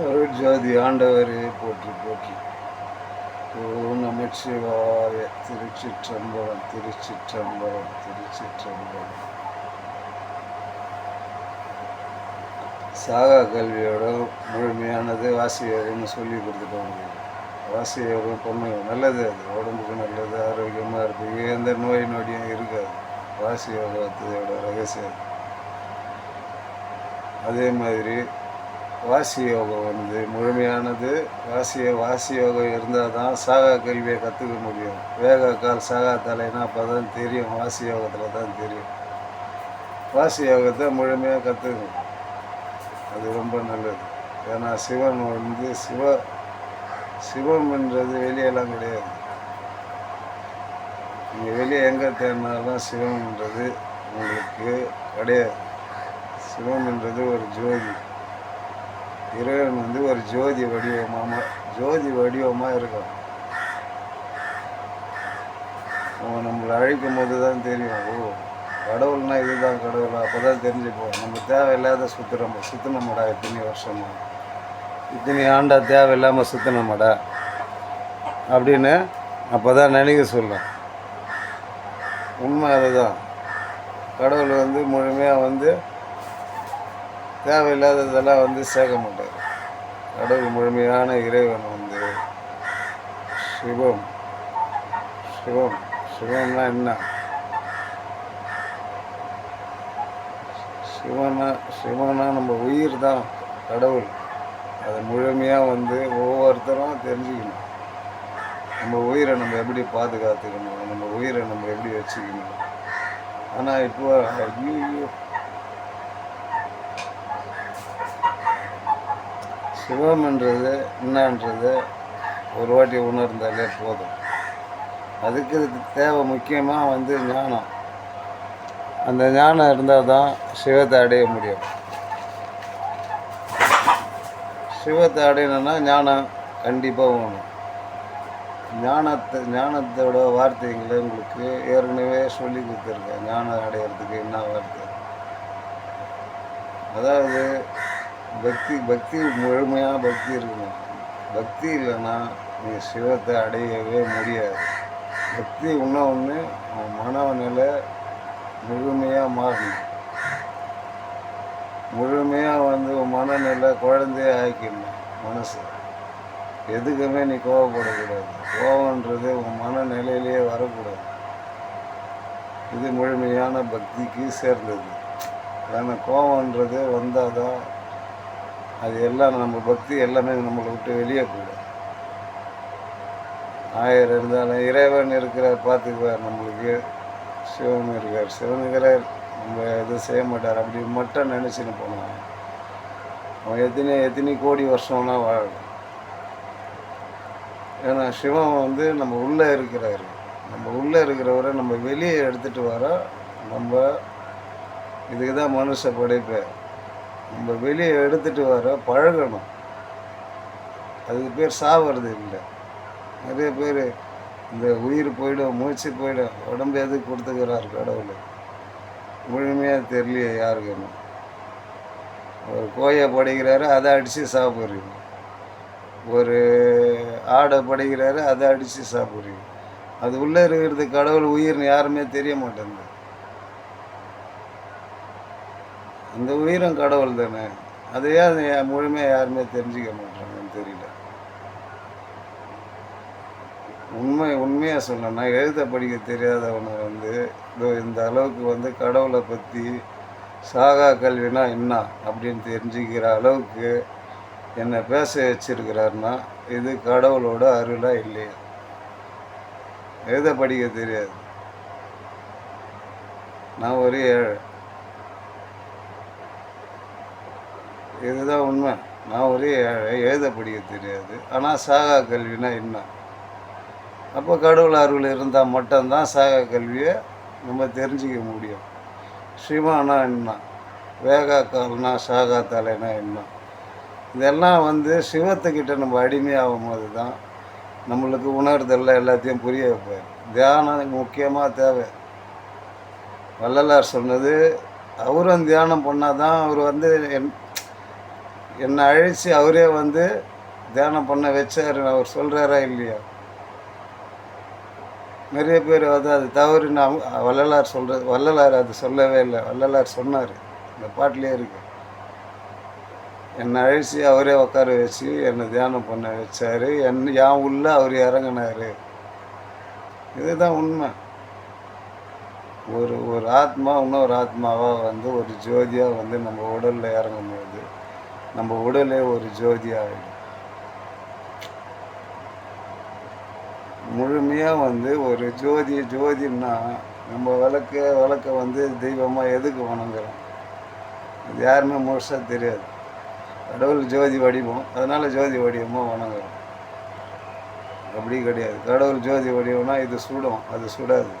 அருட்ஜோதி ஆண்டவரே போற்றி போற்றி. ஓம் நமச்சிவாய. திருச்சிற்றம்பலம் திருச்சிற்றம்பலம் திருச்சிற்றம்பலம். சாகா கல்வியோட முழுமையானது வாசி யோகம்னு சொல்லி கொடுத்துட்டோம். வாசி யோகம் பண்ணுங்க, நல்லது. அது உடம்புக்கு நல்லது, ஆரோக்கியமாக இருக்குது, எந்த நோய் நொடியும் இருக்காது. வாசி யோகத்தோட ரகசியம். அதே மாதிரி வாசி யோகம் முழுமையானது. வாசி யோகம் இருந்தால் தான் சாகா கல்வியை கற்றுக்க முடியும். வேக கால் சாகா தலைனா அப்போ தான் தெரியும், வாசி யோகத்தில் தான் தெரியும். வாசி யோகத்தை முழுமையாக கற்றுக்கணும், அது ரொம்ப நல்லது. ஏன்னா சிவன் சிவம்ன்றது வெளியெல்லாம் கிடையாது. நீங்கள் வெளியே எங்கே தேடினாலும் சிவம்ன்றது உங்களுக்கு கிடையாது. சிவம்ன்றது ஒரு ஜோதி. இறைவன் ஒரு ஜோதி வடிவமாக இருக்கும். அவன் நம்மளை அழிக்கும் போது தான் தெரியும், ஓ கடவுள்னா இதுதான் கடவுளா. அப்போ தான் தெரிஞ்சுப்போம். நம்ம தேவையில்லாத சுற்றினோம்டா, இத்தனை வருஷமா இத்தனை ஆண்டா தேவையில்லாமல் சுற்றினோம்டா அப்படின்னு அப்போ தான் நினைக்க சொல்லும். உண்மை அதுதான். கடவுள் முழுமையாக தேவையில்லாததெல்லாம் சேர்க்க மாட்டார். கடவுள் முழுமையான இறைவன் சிவம். சிவம்னா என்ன? சிவனா நம்ம உயிர் தான் கடவுள். அதை முழுமையாக ஒவ்வொருத்தரும் தெரிஞ்சுக்கணும். நம்ம உயிரை நம்ம எப்படி பாதுகாத்துக்கணும், நம்ம உயிரை நம்ம எப்படி வச்சுக்கணும். ஆனால் இப்போ சிவம்ன்றது என்னன்றது ஒரு வாட்டி உணர்ந்தாலே போதும். அதுக்கு தேவை முக்கியமாக ஞானம். அந்த ஞானம் இருந்தால் தான் சிவத்தை அடைய முடியும். சிவத்தை அடையணும்னா ஞானம் கண்டிப்பாக வேணும். ஞானத்தோட வார்த்தைகளை உங்களுக்கு ஏற்கனவே சொல்லி கொடுத்துருக்கேன். ஞானம் அடையிறதுக்கு என்ன வார்த்தை? அதாவது பக்தி முழுமையாக பக்தி இருக்கணும். பக்தி இல்லைன்னா நீங்கள் சிவத்தை அடையவே முடியாது. பக்தி ஒன்று மனநிலை முழுமையாக மாறணும். முழுமையாக மனநிலை குழந்தைய ஆக்கிடணும். மனசு எதுக்குமே நீ கோவப்படக்கூடாது. கோவன்றது உன் மனநிலையிலேயே வரக்கூடாது. இது முழுமையான பக்திக்கு சேர்ந்தது. ஏன்னா கோவன்றது வந்தால் தான் அது எல்லாம் நம்ம பக்தி எல்லாமே நம்மளை விட்டு வெளியே போயிடும். 1000 இருந்தாலும் இறைவன் இருக்கிறார், பார்த்துக்குவார். நம்மளுக்கு சிவன் இருக்கார். சிவன் இருக்கிறார், நம்ம எதுவும் செய்ய மாட்டார் அப்படி மட்டும் நினச்சின்னு போனான். அவன் எத்தனை கோடி வருஷம்னா வாழணும். ஏன்னா சிவன் நம்ம உள்ளே இருக்கிறாரு. நம்ம உள்ளே இருக்கிறவரை நம்ம வெளியே எடுத்துகிட்டு வர, நம்ம இதுக்கு தான் மனுஷ படைப்பை நம்ம வெளியே எடுத்துகிட்டு வர பழகணும். அதுக்கு பேர் சாவது இல்லை. நிறைய பேர் இந்த உயிர் போயிடும், மூச்சு போயிடும், உடம்பு எதுக்கு கொடுத்துக்கிறார் கடவுள் முழுமையாக தெரியலையே யாருக்குன்னு. ஒரு கோயை படைக்கிறாரு, அதை அடித்து சாப்பிட்றீங்க. ஒரு ஆடை படைக்கிறாரு, அதை அடித்து சாப்பிட்றீங்க. அது உள்ளே இருக்கிறது கடவுள் உயிர்னு யாருமே தெரிய மாட்டேங்குது. அந்த உயிரும் கடவுள் தானே. அதையே அது முழுமையாக யாருமே தெரிஞ்சிக்க மாட்டாங்கன்னு தெரியல. உண்மையாக சொல்லணும்னா எழுத படிக்க தெரியாதவனை இந்த அளவுக்கு கடவுளை பற்றி சாகா கல்வினா என்ன அப்படின்னு தெரிஞ்சுக்கிற அளவுக்கு என்னை பேச வச்சிருக்கிறாருன்னா இது கடவுளோட அருளாக இல்லையா? எழுத படிக்க தெரியாது, நான் ஒரு ஏழை. இதுதான் உண்மை. நான் ஒரு ஏழை, எழுத படிக்க தெரியாது. ஆனால் சாகா கல்வினா என்ன? அப்போ கடவுள் அருள் இருந்தால் மட்டும்தான் சாகா கல்வியை நம்ம தெரிஞ்சிக்க முடியும். சிவனா என்ன? வேகா கால்னா சாகா தலைனா என்ன? இதெல்லாம் சிவத்துக்கிட்ட நம்ம அடிமையாகும் போது தான் நம்மளுக்கு உணர்தெல்லாம் எல்லாத்தையும் புரிய வைப்பார். தியானம் முக்கியமாக தேவை. வள்ளலார் சொன்னது, அவரும் தியானம் பண்ணால் தான் அவர் என்னை அழைச்சி அவரே வந்து தியானம் பண்ண வச்சார். அவர் சொல்கிறாரா இல்லையா? நிறைய பேர் வந்து அது தவறுன்னு வள்ளலார் அது சொல்லவே இல்லை. வள்ளலார் சொன்னார், இந்த பாட்டிலே இருக்கு. என்னை அழைச்சி அவரே உட்கார வச்சு என்னை தியானம் பண்ண வச்சார். என் உள்ள அவர் இறங்கினார். இதுதான் உண்மை. ஒரு ஆத்மா இன்னொரு ஆத்மாவாக வந்து ஒரு ஜோதியாக வந்து நம்ம உடலில் இறங்கும்போது நம்ம உடலே ஒரு ஜோதியாகிடும். முழுமையாக வந்து ஒரு ஜோதின்னா நம்ம விளக்க வந்து தெய்வமாக எதுக்கு வணங்குறோம்? அது யாருமே முழுசாக தெரியாது. கடவுள் ஜோதி வடிவம், அதனால் ஜோதி வடிவமாக வணங்குறோம். அப்படி கிடையாது. கடவுள் ஜோதி வடிவம்னா இது சுடும், அது சுடாது.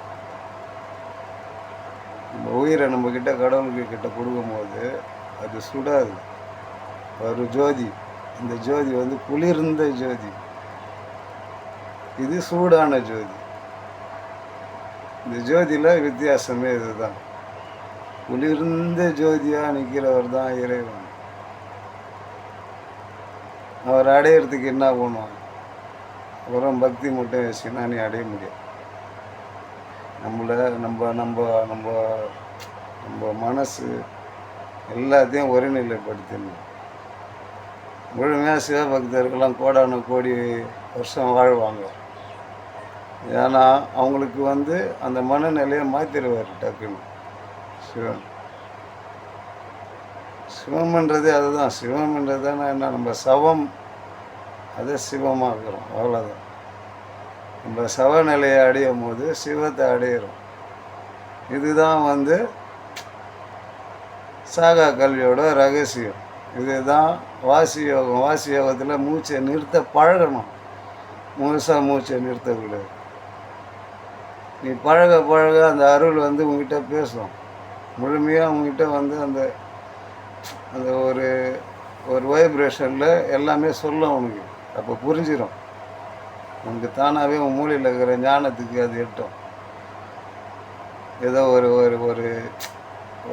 நம்ம உயிரை நம்மக்கிட்ட கடவுள்கிட்ட கொடுக்கும்போது அது சுடாது. ஒரு ஜோதி, இந்த ஜோதி வந்து குளிர்ந்த ஜோதி, இது சூடான ஜோதி. இந்த ஜோதியில் வித்தியாசமே இதுதான். குளிர்ந்த ஜோதியாக நிற்கிறவர் தான் இறைவன். அவர் அடையிறதுக்கு என்ன பண்ணுவாங்க? வெறும் பக்தி மட்டும் வச்சுன்னா நீ அடைய முடியாது. நம்ம மனசு எல்லாத்தையும் ஒருநிலைப்படுத்தணும். முழுமையாக சிவபக்தர்கள்லாம் கோடான கோடி வருஷம் வாழ்வாங்க. ஏன்னா அவங்களுக்கு வந்து அந்த மனநிலையை மாற்றிடுவார் டக்குன்னு சிவன். சிவம்ன்றது அதுதான். சிவம்ன்றது என்ன? நம்ம சவம் அதை சிவமாக்குறோம், அவ்வளோதான். நம்ம சவநிலையை அடையும் போது சிவத்தை அடையிறோம். இதுதான் வந்து சாகா கல்வியோட ரகசியம். இதுதான் வாசி யோகம். வாசி யோகத்தில் மூச்சை நிறுத்த பழகணும். முழுசாக மூச்சை நிறுத்தக்கூடாது. நீ பழக அந்த அருள் வந்து உங்ககிட்ட பேசும். முழுமையாக உங்ககிட்ட வந்து அந்த அந்த ஒரு வைப்ரேஷனில் எல்லாமே சொல்லும் உனக்கு. அப்போ புரிஞ்சிடும். உனக்கு தானாகவே உன் மூலையில் இருக்கிற ஞானத்துக்கு அது எட்டும். ஏதோ ஒரு ஒரு ஒரு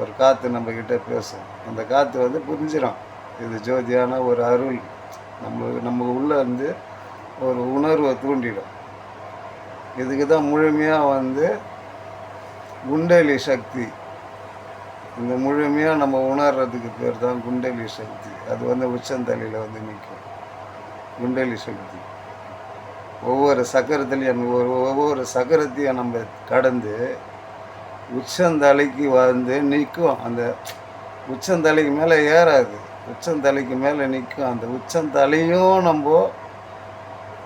ஒரு காற்று நம்மக்கிட்ட பேசும். அந்த காற்று வந்து புரிஞ்சிடும், இது ஜோதியான ஒரு அருள். நம்ம உள்ளே வந்து ஒரு உணர்வை தூண்டிடும். இதுக்கு தான் முழுமையாக வந்து குண்டலி சக்தி. இந்த முழுமையாக நம்ம உணர்றதுக்கு பேர் தான் குண்டலி சக்தி. அது வந்து உச்சந்தலையில் வந்து நிற்கும் குண்டலி சக்தி. ஒவ்வொரு சக்கரத்துலேயும் ஒவ்வொரு சக்கரத்தையும் நம்ம கடந்து உச்சந்தலைக்கு வந்து நிற்கும். அந்த உச்சந்தலைக்கு மேலே ஏறாது, உச்சந்தலைக்கு மேலே நிற்கும். அந்த உச்சந்தலையும் நம்ம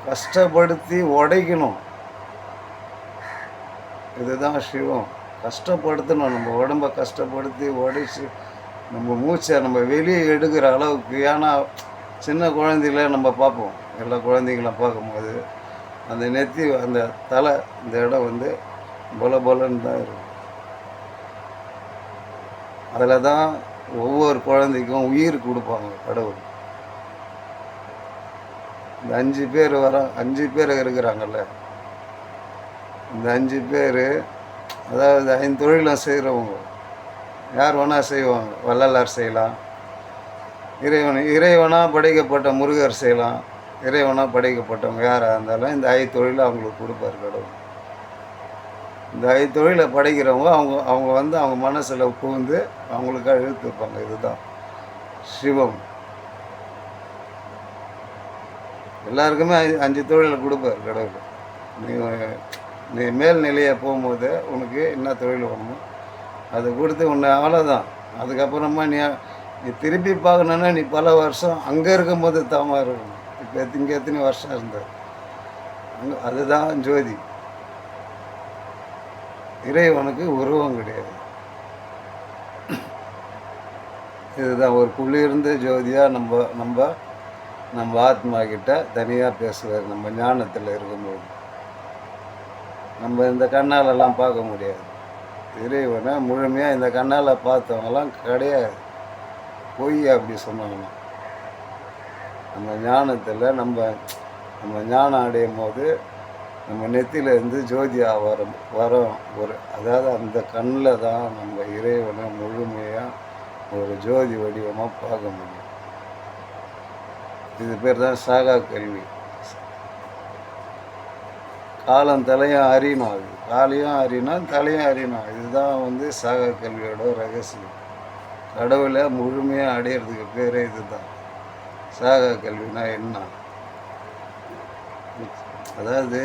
கஷ்டப்படுத்தி உடைக்கணும். இதுதான் சிவம். கஷ்டப்படுத்தணும், நம்ம உடம்பை கஷ்டப்படுத்தி உடைச்சி நம்ம மூச்சை நம்ம வெளியே எடுக்கிற அளவுக்கு. ஏன்னா சின்ன குழந்தைகள நம்ம பார்ப்போம், எல்லா குழந்தைங்களும் பார்க்கும்போது அந்த நெத்தி அந்த தலை இந்த இடம் வந்து பொலன்னு தான் இருக்கும். அதில் தான் ஒவ்வொரு குழந்தைக்கும் உயிர் கொடுப்பாங்க கடவுள். இந்த 5 பேர் இருக்கிறாங்கல்ல, இந்த 5 பேர் அதாவது 5 தொழிலும் செய்கிறவங்க. யார் வேணால் செய்வாங்க. வள்ளலார் செய்யலாம், இறைவனாக படைக்கப்பட்ட முருகர் செய்யலாம், இறைவனாக படைக்கப்பட்டவங்க யாராக இருந்தாலும் இந்த 5 தொழிலை அவங்களுக்கு கொடுப்பார் கடவுள். இந்த 5 தொழிலை படைக்கிறவங்க அவங்க வந்து அவங்க மனசில் புகுந்து அவங்களுக்காக இழுத்து வைப்பாங்க. இதுதான் சிவம். எல்லாருக்குமே 5 தொழிலை கொடுப்பார் கடவுள். நீ மேல்நிலையை போகும்போது உனக்கு என்ன தொழில் வேணுமோ அதை கொடுத்து உன்னை அவ்வளோதான். அதுக்கப்புறமா நீ திருப்பி பார்க்கணுன்னா நீ பல வருஷம் அங்கே இருக்கும்போது தாமாக இருக்கணும். இப்போ இங்கே எத்தனை வருஷம் இருந்தது அதுதான் ஜோதி. இறைவனுக்கு உருவம் கிடையாது. இதுதான் ஒரு குளிர்ந்த ஜோதியாக நம்ம ஆத்மா கிட்ட தனியாக பேசுவார். நம்ம ஞானத்தில் இருக்கும்போது நம்ம இந்த கண்ணாலெல்லாம் பார்க்க முடியாது. இறைவனை முழுமையாக இந்த கண்ணால் பார்த்தவங்கலாம் கிடையாது. பொய் அப்படி சொன்னாங்கன்னா நம்ம ஞானத்தில் நம்ம ஞானம் அடையும் போது நம்ம நெத்தியிலேருந்து ஜோதியாக வரோம். அதாவது அந்த கண்ணில் தான் நம்ம இறைவனை முழுமையாக ஒரு ஜோதி வடிவமாக பார்க்க முடியும். இது பேர் தான் சாகா கல்வி. காலம் தலையும் அறியணும், அது காலையும் அறியணும், தலையும் அறியணும். இதுதான் வந்து சாகா கல்வியோட ரகசியம். கடவுளை முழுமையாக அடையிறதுக்கு பேரே இதுதான். சாகா கல்வினா என்ன? அதாவது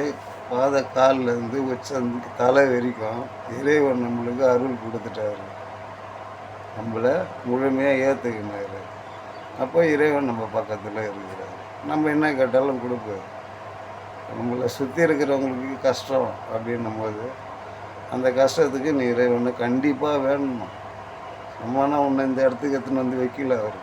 கால்லேருந்து உச்சந்து தலை வரைக்கும் இறைவன் நம்மளுக்கு அருள் கொடுத்துட்டாரு. நம்மளை முழுமையாக ஏற்றுக்கினாரு. அப்போ இறைவன் நம்ம பக்கத்தில் இருக்கிறார். நம்ம என்ன கேட்டாலும் கொடுப்பார். நம்மளை சுற்றி இருக்கிறவங்களுக்கு கஷ்டம் அப்படின்னும் போது அந்த கஷ்டத்துக்கு நீ இறைவனை கண்டிப்பாக வேணுமா? நம்மனா உன்னை இந்த இடத்துக்கு எடுத்துன்னு வந்து வைக்கல அவர்.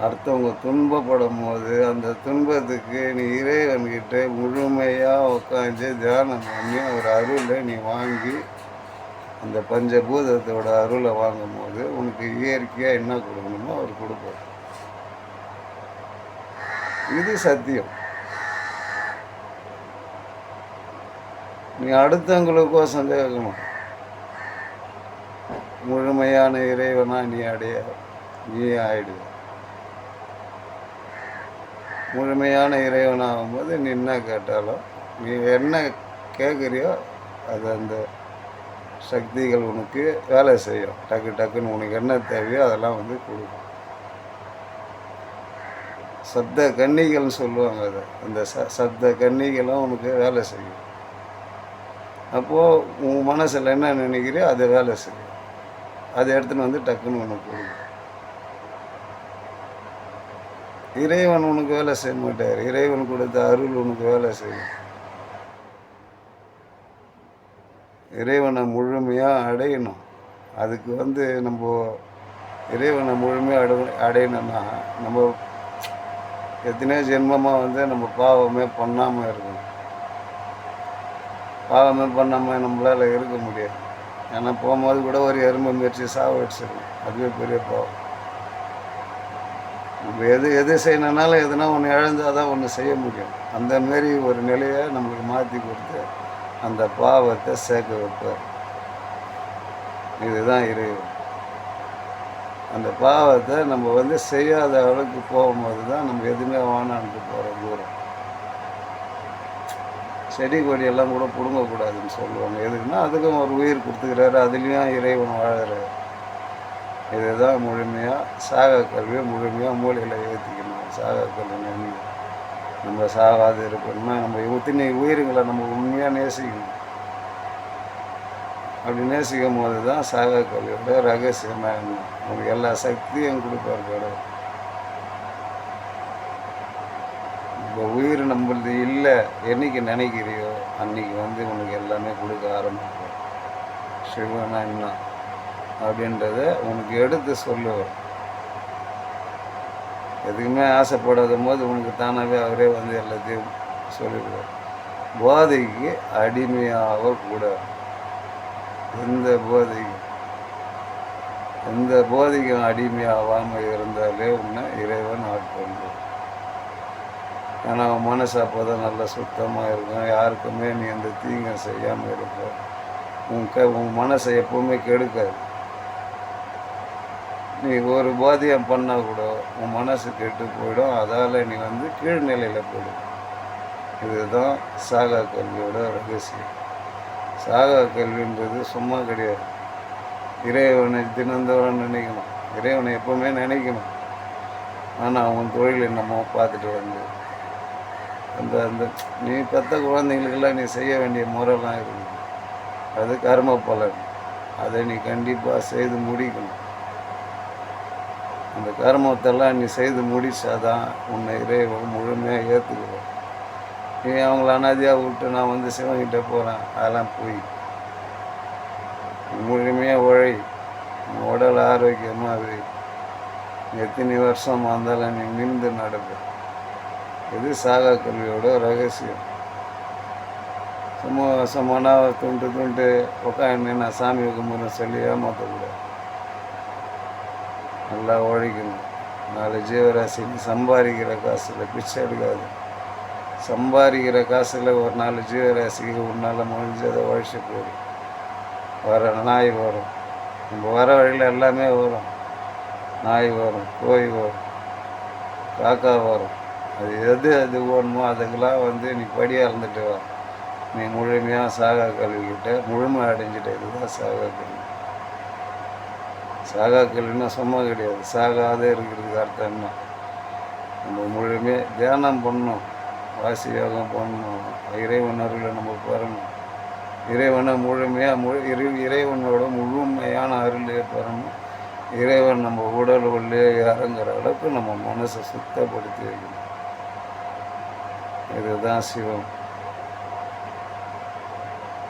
அடுத்தவங்க துன்பப்படும் போது அந்த துன்பத்துக்கு நீ இறைவன்கிட்ட முழுமையாக உட்காந்து தியானம் பண்ணி அவர் அருளை நீ வாங்கி அந்த பஞ்சபூதத்தோட அருளை வாங்கும் போது உனக்கு இயற்கையாக என்ன கொடுக்கணுமோ அவர் கொடுப்பார். இது சத்தியம். நீ அடுத்தவங்களுக்கோசம் கேட்கணும். முழுமையான இறைவனா நீ ஆயிடுவ. முழுமையான இறைவனாகும்போது நீ என்ன கேட்டாலும் நீ என்ன கேட்குறியோ அது அந்த சக்திகள் உனக்கு வேலை செய்யும். டக்கு டக்குன்னு உனக்கு என்ன தேவையோ அதெல்லாம் வந்து கொடுக்கும். சப்த கன்னிகள்னு சொல்லுவாங்க. அதை அந்த சப்த கன்னிகளும் உனக்கு வேலை செய்யும். அப்போது உன் மனசில் என்ன நினைக்கிறியோ அதை வேலை செய்யும். அதை எடுத்துன்னு வந்து டக்குன்னு உனக்கு கொடுக்கும். இறைவன் உனக்கு வேலை செய்ய மாட்டார். இறைவன் கொடுத்த அருள் உனக்கு வேலை செய்யும். இறைவனை முழுமையாக அடையணும். அதுக்கு வந்து நம்ம இறைவனை முழுமையாக அடையணும்னா நம்ம எத்தனையோ ஜென்மமாக வந்து நம்ம பாவமே பண்ணாமல் இருக்கணும். பாவமே பண்ணாமல் நம்மளால் இருக்க முடியாது. ஏன்னா போகும்போது கூட ஒரு எறும்பை முயற்சி சாவடிச்சிடும். அதுவே பெரிய பாவம். நம்ம எது செய்யணுன்னாலும் எதுனா ஒன்று இழந்தால் தான் ஒன்று செய்ய முடியும். அந்தமாரி ஒரு நிலையை நம்மளுக்கு மாற்றி கொடுத்து அந்த பாவத்தை சேர்க்க வைப்பார். இதுதான் இறைவன். அந்த பாவத்தை நம்ம வந்து செய்யாத அளவுக்கு போகும்போது தான் நம்ம எதுவுமே வானான்ட்டு போகிறோம் தூரம். செடி கொடியெல்லாம் கூட பிடுங்கக்கூடாதுன்னு சொல்லுவாங்க. எதுக்குன்னா அதுக்கும் ஒரு உயிர் கொடுத்துக்கிறாரு. அதுலேயும் இறைவன் வாழறாரு. இதுதான் முழுமையாக சாகா கல்வியை முழுமையாக மூலையில் ஏற்றிக்கணும். சாகா கல்வி நம்ம சாகாது இருக்கணும்னா நம்ம இத்தனை உயிர்களை நம்ம உண்மையாக நேசிக்கணும். அப்படி நேசிக்கும் போது தான் சாகா கல்வியோட ரகசியமாக இருக்கணும். உங்களுக்கு எல்லா சக்தியும் கொடுப்பார் கடவுள். இப்போ உயிர் நம்மளது இல்லை என்னைக்கு நினைக்கிறியோ அன்றைக்கி வந்து உனக்கு எல்லாமே கொடுக்க ஆரம்பிக்கும். சிவனா என்ன அப்படின்றத உனக்கு எடுத்து சொல்லுவார். எதுக்குமே ஆசைப்படாத போது உனக்கு தானாகவே அவரே வந்து எல்லாத்தையும் சொல்லிடுவார். போதைக்கு அடிமையாகக்கூடாது. எந்த போதைக்கும் அடிமையாகாமல் இருந்தாலே உன்னை இறைவன் ஆட்கொள்வார். ஏன்னா அவன் மனசு அப்போ தான் நல்லா சுத்தமாக இருக்கும். யாருக்குமே நீ அந்த தீங்கை செய்யாமல் இருப்ப. உன் மனசை எப்போவுமே கெடுக்காது. நீ ஒரு போதியம் பண்ணால் கூட உன் மனசு கெட்டு போயிடும். அதால் நீ வந்து கீழ்நிலையில் போயிடும். இதுதான் சாகா கல்வியோட ரகசியம். சாகா கல்வின்றது சும்மா கிடையாது. இறைவனை தினந்தோறும் நினைக்கணும். இறைவனை எப்போவுமே நினைக்கணும். ஆனால் அவன் தொழில் என்னமோ பார்த்துட்டு வந்து அந்த நீ பெற்ற குழந்தைங்களுக்கெல்லாம் நீ செய்ய வேண்டிய முறைலாம் இருக்குது. அது கர்ம பலன். அதை நீ கண்டிப்பாக செய்து முடிக்கணும். அந்த கர்மத்தெல்லாம் நீ செய்து முடித்தாதான் உன்னை இறைவன் முழுமையாக ஏற்றுக்குவோம். நீ அவங்கள அனாதியாக விட்டு நான் வந்து சிவன்கிட்ட போகிறேன், அதெல்லாம் போய் முழுமையாக உழை. உடல் ஆரோக்கியமாக வை. எத்தனை வருஷமாக இருந்தாலும் நீ நின்று நடப்ப. இது சாகா கல்வியோட ரகசியம். சும்மா துண்டு உட்காந்து நான் சாமி கும்பிட்றேன்னு சொல்லி ஏமாற்றக்கூடாது. நல்லா உழைக்கணும். 4 ஜீவராசி சம்பாதிக்கிற காசில் பிச்சை எடுக்காது. சம்பாதிக்கிற காசில் ஒரு 4 ஜீவராசிக்கு உன்னால் முடிஞ்சதை உழைச்சி போடும். வர நாய் வரும். நம்ம வர வழியில் எல்லாமே வரும். நாய் வரும், கோழி வரும், காக்கா வரும். அது எது எது வேணுமோ அதுக்கெல்லாம் வந்து நீ படியாக இருந்துட்டு வா. நீ முழுமையாக சாகா கல்விக்கிட்ட முழுமை அடைஞ்சிட்ட. இதுதான் சாகா கல்வி. சாகா கல்வின்னா சும்மா கிடையாது. சாகாதே இருக்கிறதுக்கு அர்த்தம் என்ன? நம்ம முழுமையாக தியானம் பண்ணணும், வாசி யோகம் பண்ணணும், இறைவன் அருளை நம்ம பெறணும். இறைவனை முழுமையாக இறைவனோட முழுமையான அருளை பெறணும். இறைவன் நம்ம உடல் உள்ளே இறங்குற அளவுக்கு நம்ம மனசை சுத்தப்படுத்தி வைக்கணும். இதுதான் சிவம்.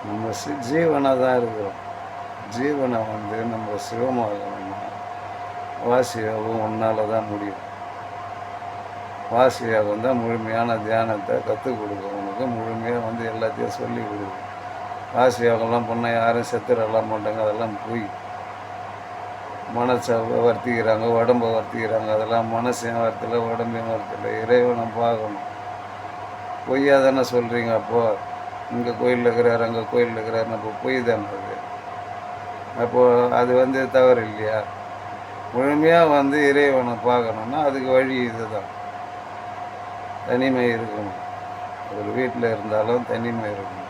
நம்ம ஜீவனாக தான் இருக்கிறோம். ஜீவனை வந்து நம்ம சிவமாகணும்னா வாசி யோகம் ஒன்றால் தான் முடியும். வாசி யோகம் தான் முழுமையான தியானத்தை கற்றுக் கொடுக்குறவனுக்கு முழுமையாக வந்து எல்லாத்தையும் சொல்லி கொடுக்கும். வாசி யோகம்லாம் பண்ணால் யாரும் செத்துடலாம் மாட்டாங்க. அதெல்லாம் போய் மனசை வர்த்திக்கிறாங்க, உடம்பை வர்த்திக்கிறாங்க. அதெல்லாம் மனசையும் வர்த்தலை, உடம்பையும் வர்த்தலை. இறைவனை பார்க்கணும். பொய்யா தானே சொல்கிறீங்க? அப்போது இங்கே கோயிலில் இருக்கிறார், அங்கே கோயிலில் இருக்கிறாருன்னு அப்போ பொய் தானே அது. அப்போது அது வந்து தவறு இல்லையா? முழுமையாக வந்து இறைவனை பார்க்கணுன்னா அதுக்கு வழி இது தான். தனிமை இருக்கணும். ஒரு வீட்டில் இருந்தாலும் தனிமை இருக்கணும்.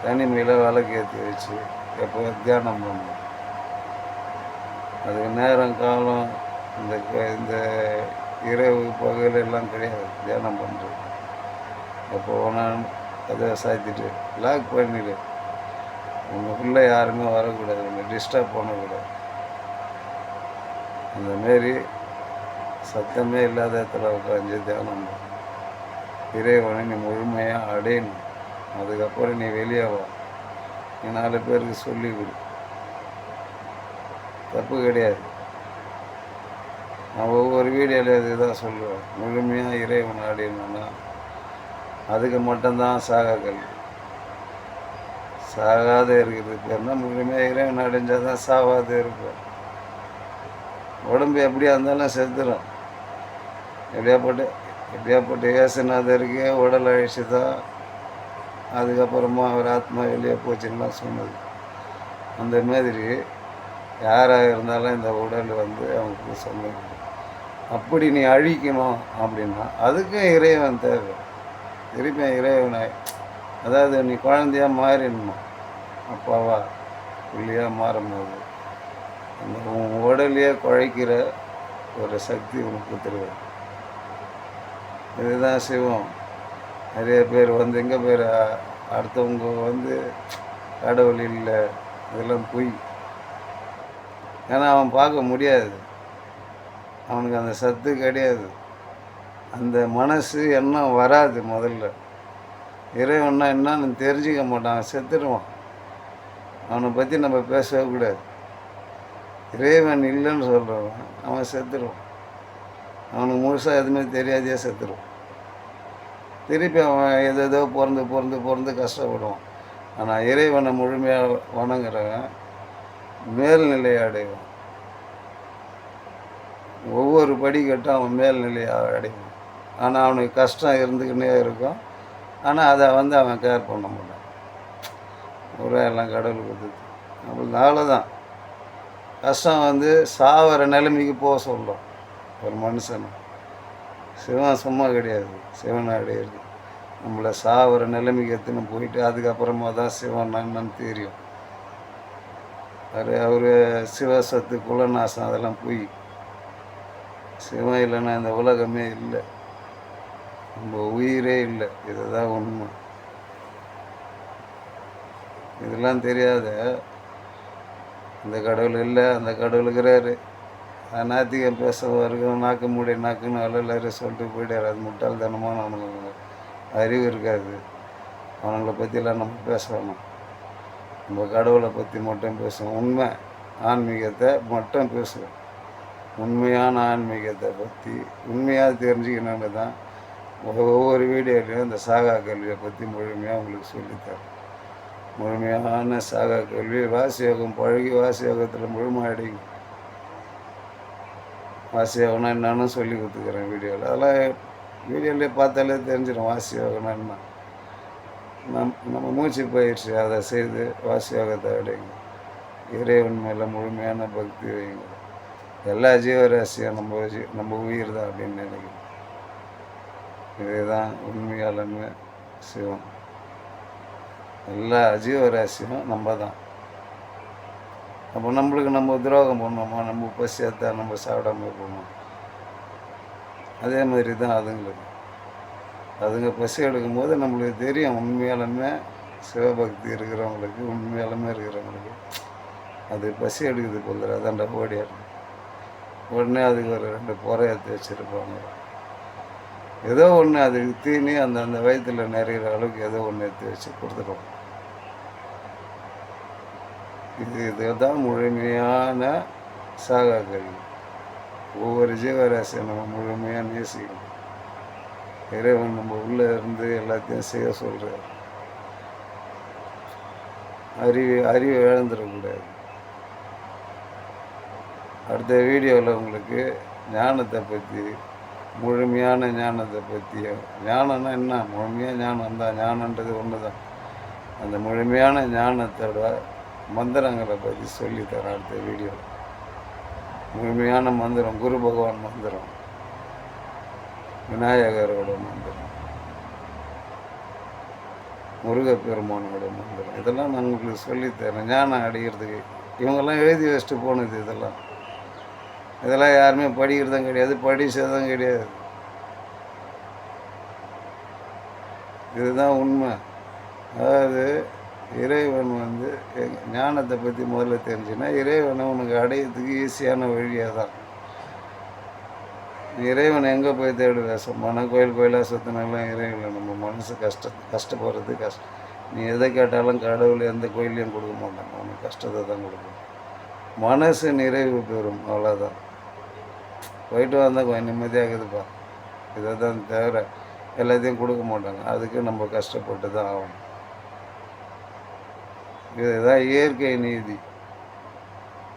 தனிமையில் விளக்கு ஏற்றி வச்சு எப்போ தியானம் பண்ணணும். அதுக்கு நேரம் காலம் இந்த இந்த இரவு பகல் எல்லாம் கிடையாது தியானம் பண்ணுறது. எப்போ வேணாலும் அதை சாத்திட்டு லாக் பண்ணிடு. உங்களுக்குள்ளே யாருமே வரக்கூடாது, உங்களை டிஸ்டர்ப் பண்ணக்கூடாது. அந்தமாரி சத்தமே இல்லாத இடத்துல உட்காந்து தியானம் பண்ணு. இறைவனை நீ முழுமையாக அடையணும். அதுக்கப்புறம் நீ வெளியே வா. நீ 4 பேருக்கு சொல்லி கொடு. தப்பு கிடையாது. நான் ஒவ்வொரு வீடியோவில் இதுதான் சொல்லுவேன். முழுமையாக இறைவனை அடையணும்னா அதுக்கு மட்டும்தான் சாகா கல்வி. சாகாத இருக்கிறது பேர்னா முழுமையாக இறைவன் அடைஞ்சால் தான் சாவாத இருப்பேன். உடம்பு எப்படியா இருந்தாலும் செத்துடும். எப்படியாப்பட்ட இயேசுநாதருக்கு உடல் அழிச்சு தான் அதுக்கப்புறமா அவர் ஆத்மா வெளியே போச்சுன்னா சொன்னது. அந்த மாதிரி யாராக இருந்தாலும் இந்த உடல் வந்து அவங்களுக்கு சொன்னது. அப்படி நீ அழிக்கணும் அப்படின்னா அதுக்கும் இறைவன் தேவை. திருப்பி இறைவனை, அதாவது நீ குழந்தையாக மாறிடணும். அப்பாவா புள்ளியாக மாறும்போது அந்த உன் உடலையே குழைக்கிற ஒரு சக்தி உனக்கு தருவார். இதுதான் சிவம். நிறைய பேர் வந்து எங்கே பேர் அடுத்தவங்க வந்து கடவுள் இல்லை, இதெல்லாம் பொய். ஏன்னா அவன் பார்க்க முடியாது, அவனுக்கு அந்த சத்து கிடையாது, அந்த மனசு எண்ணம் வராது. முதல்ல இறைவன்னா என்னன்னு தெரிஞ்சிக்க மாட்டான், செத்துடுவான். அவனை பற்றி நம்ம பேசவே கூடாது. இறைவன் இல்லைன்னு சொல்கிறவன் அவன் செத்துடுவான். அவனுக்கு முழுசாக எதுவுமே தெரியாதே செத்துடுவான். திருப்பி அவன் ஏதோ பிறந்து கஷ்டப்படுவான். ஆனால் இறைவனை முழுமையாக வணங்குறவன் மேல்நிலையை அடைவான். ஒவ்வொரு படிக்கட்டும் அவன் மேல்நிலையாக அடைவான். ஆனால் அவனுக்கு கஷ்டம் இருந்துக்கின்னே இருக்கும். ஆனால் அதை வந்து அவன் கேர் பண்ண மாட்டான். எல்லாம் கடவுள் கொடுத்தது. நம்மளால தான் கஷ்டம் வந்து சாவர நிலைமைக்கு போக சொல்லும் ஒரு மனுஷனை. சிவன் சும்மா கிடையாது. சிவனை அடையிறது நம்மளை சாவர நிலைமைக்கு எடுத்துன்னு போயிட்டு அதுக்கப்புறமா தான் சிவன் என்னன்னு தெரியும். அவர் சிவசத்து குலநாசம் அதெல்லாம் போய் சிவன் இல்லைன்னா இந்த உலகமே இல்லை, நம்ம உயிரே இல்லை. இதுதான் உண்மை. இதெல்லாம் தெரியாத இந்த கடவுள் இல்லை, அந்த கடவுள் இருக்கிறாரு, நாத்திகம் பேசுவாருக்கும் நாக்கு மூடி நாக்குன்னு எல்லாரும் சொல்லிட்டு போயிட்டார். அது முட்டாள்தனமான அவனுக்கு அறிவு இருக்காது. அவனுங்களை பற்றிலாம் நம்ம பேச வேணும். நம்ம கடவுளை பற்றி மட்டும் பேசுவோம். உண்மை ஆன்மீகத்தை மட்டும் பேசுவோம். உண்மையான ஆன்மீகத்தை பற்றி உண்மையாக தெரிஞ்சுக்கணுன்னு தான் ஒவ்வொரு வீடியோலையும் இந்த சாகா கல்வியை பற்றி முழுமையாக உங்களுக்கு சொல்லித்தரேன். முழுமையான சாகா கல்வி வாசி யோகம் பழகி வாசி யோகத்தில் முழுமை அடைங்க. வாசி யோகம்னா என்னன்னு சொல்லி கொடுத்துக்கிறேன் வீடியோவில். அதெல்லாம் வீடியோவிலே பார்த்தாலே தெரிஞ்சிடும் வாசி யோகம்னா என்ன. நம்ம மூச்சு பயிற்சி அதை செய்து வாசி யோகத்தை அடைங்க. இறைவன் மேலே முழுமையான பக்தி வைங்க. எல்லா ஜீவராசியும் நம்ம உயிர் தான் அப்படின்னு நினைக்கிறோம். இதுதான் உண்மையாலுமே சிவம். எல்லா ஜீவராசியும் நம்ம தான். அப்போ நம்மளுக்கு நம்ம துரோகம் பண்ணோமா, நம்ம பசியாத்தா நம்ம சாப்பிடாம இருப்போமா? அதே மாதிரி தான் அதுங்க பசி எடுக்கும்போது நம்மளுக்கு தெரியும். உண்மையாலுமே சிவபக்தி இருக்கிறவங்களுக்கு, உண்மையாலுமே இருக்கிறவங்களுக்கு அது பசி எடுக்குது போல அதாண்டா ஓடியாரு. உடனே அதுக்கு ஒரு 2 புறையத்தை வச்சுருப்பாங்க. ஏதோ ஒன்று அதுக்கு தீனி அந்த வயிற்றில் நிறைகிற அளவுக்கு ஏதோ ஒன்று எடுத்து வச்சு கொடுத்துருவோம். இதுதான் முழுமையான சாகா கல்வி. ஒவ்வொரு ஜீவராசியை நம்ம முழுமையாக நேசிக்கணும். இறைவன் நம்ம உள்ளே இருந்து எல்லாத்தையும் செய்ய சொல்கிறார். அறிவு இழந்துடக்கூடாது. அடுத்த வீடியோவில் உங்களுக்கு ஞானத்தை பற்றி, முழுமையான ஞானத்தை பற்றியும், ஞானம்னா என்ன, முழுமையாக ஞானம் தான். ஞானன்றது ஒன்று தான். அந்த முழுமையான ஞானத்தோட மந்திரங்களை பற்றி சொல்லித்தரேன் அடுத்த வீடியோவில். முழுமையான மந்திரம், குரு பகவான் மந்திரம், விநாயகரோட மந்திரம், முருகப்பெருமானோட மந்திரம், இதெல்லாம் நான் உங்களுக்கு சொல்லித்தரேன் ஞானம் அடைகிறதுக்கு. இவங்கெல்லாம் எழுதி வச்சுட்டு போனது இதெல்லாம் யாருமே படிக்கிறதும் கிடையாது, படித்ததும் கிடையாது. இதுதான் உண்மை. அதாவது இறைவன் ஞானத்தை பற்றி முதல்ல தெரிஞ்சுன்னா இறைவனை உனக்கு அடையிறதுக்கு ஈஸியான வழியாக தான். இறைவனை எங்கே போய் தேடுவேன்? சும்மா கோயிலாக சுற்றினாலும் இறைவனை நம்ம மனசு கஷ்டப்படுறது கஷ்டம். நீ எதை கேட்டாலும் கடவுள் எந்த கோயிலையும் கொடுக்க மாட்டாங்க, உனக்கு கஷ்டத்தை தான் கொடுக்கும். மனசு நிறைவு பெறும், அவ்வளோதான். போயிட்டு வந்தால் கொஞ்சம் நிம்மதியாகுதுப்பா, இதை தான் தவிர எல்லாத்தையும் கொடுக்க மாட்டாங்க. அதுக்கு நம்ம கஷ்டப்பட்டு தான் ஆகணும். இதுதான் இயற்கை நீதி.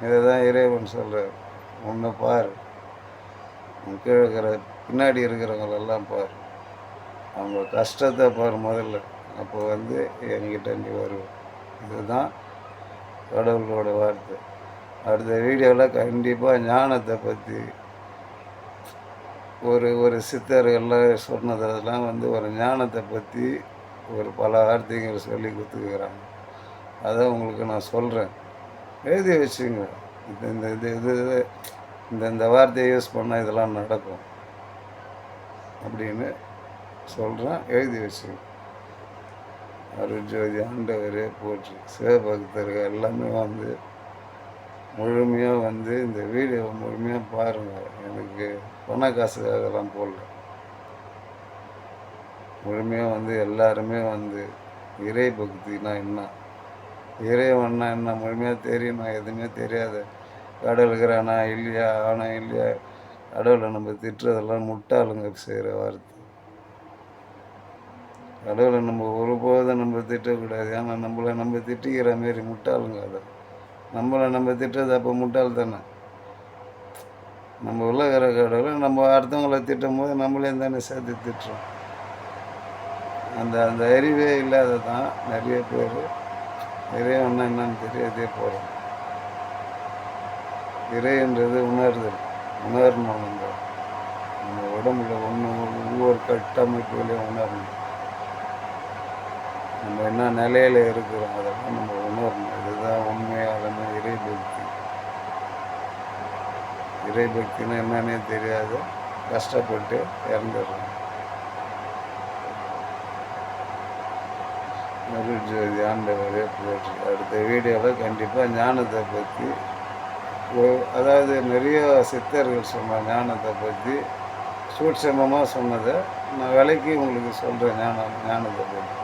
இதை தான் இறைவன் சொல்கிறார். ஒன்று பார், கீழே இருக்கிற பின்னாடி இருக்கிறவங்களெல்லாம் பார், அவங்க கஷ்டத்தை பார் முதல்ல. அப்போ என்கிட்ட நீ வருவோம். இதுதான் கடவுளோட வார்த்தை. அடுத்த வீடியோவில் கண்டிப்பாக ஞானத்தை பற்றி ஒரு சித்தர்கள்லாம் சொன்னதெல்லாம் ஒரு ஞானத்தை பற்றி பல வார்த்தைகள் சொல்லி கொடுத்துக்கிறாங்க. அதை உங்களுக்கு நான் சொல்கிறேன், எழுதி வச்சுங்க. இந்த வார்த்தையை யூஸ் பண்ணால் இதெல்லாம் நடக்கும் அப்படின்னு சொல்கிறேன், எழுதி வச்சுங்க. அருட்ஜோதி ஆண்டவரே போற்றி. சிவபக்தர்கள் எல்லாமே முழுமையாக இந்த வீடியோவை முழுமையாக பாருங்கள். எனக்கு பண காசுக்காகலாம் போடல. முழுமையாக எல்லாருமே இறை பக்தினா என்ன, இறைவன்னா என்ன முழுமையாக தெரியணும். எதுவுமே தெரியாது. கடவுள் இருக்கிறானா இல்லையா, ஆனா இல்லையா, கடவுளை நம்ம திட்டுறதெல்லாம் முட்டாளுங்க செய்கிற வார்த்தை. கடவுளை நம்ம ஒருபோதும் நம்ம திட்டக்கூடாது. ஏன்னா நம்ம திட்டிக்கிற மாரி முட்டாளுங்க. அதை நம்ம திட்டுறது அப்போ முட்டாள் தானே. நம்ம உலகிற கடவுளை நம்ம அடுத்தவங்களை திட்டும் போது நம்மளையும் தானே சேர்த்து திட்டுறோம். அந்த அறிவே இல்லாத தான் நிறைய பேர் இறைவன்னா என்னன்னு தெரியாதே போகிறோம். இறைன்றது உணரணும். நம்ம உடம்புல ஒவ்வொரு கட்டமைப்புகளையும் உணரணும். நம்ம என்ன நிலையில் இருக்கிறோம் அதெல்லாம் நம்ம உணரணும். இதுதான் உண்மையாலுமே இறைபக்தி. இறைபக்தின்னா என்னன்னே தெரியாது, கஷ்டப்பட்டு இறந்துடுறோம். அருட்ஜோதி ஆண்டவரே போற்றி. அடுத்த வீடியோவில் கண்டிப்பாக ஞானத்தை பற்றி, அதாவது நிறைய சித்தர்கள் சொன்ன ஞானத்தை பற்றி சூட்சமமாக சொன்னதை நான் விலைக்கு உங்களுக்கு சொல்கிறேன். ஞானத்தை பற்றி